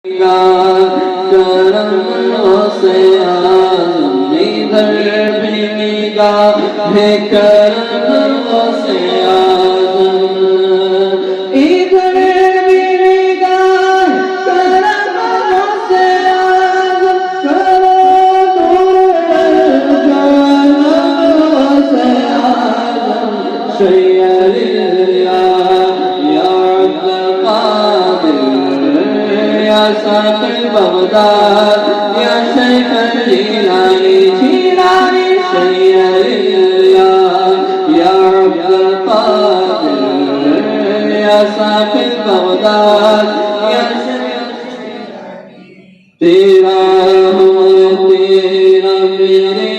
کرم سے آزم ادھر بھی نگاہ ہے کرم سے آزم ادھر بھی نگاہ کرم سے آزم کرم سے آزم شیئر ساقي بغداد يا شيخ الجيلاني جيلاني شيئا يا عبد القادر يا ساقي بغداد يا شيخ تیرا ہوں تیرا میرے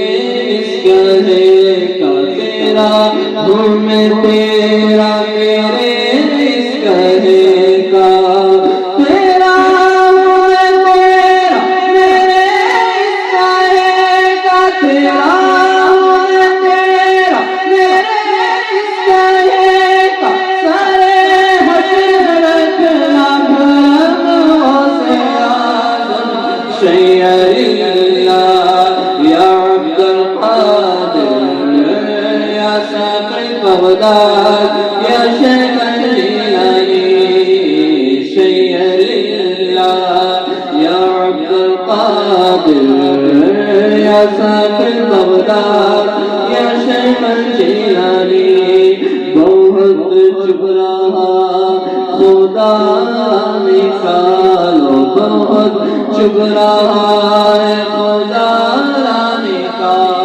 اس کہے کا تیرا ہوں میں تیرا میرے اس کہے کا بغداد يا شيخ الجيلاني شيئا لله يا عبد القادر يا ساقي بغداد يا شيخ الجيلاني بہت چپ رہا خدا نکالو بہت چپ رہا خدا نکالو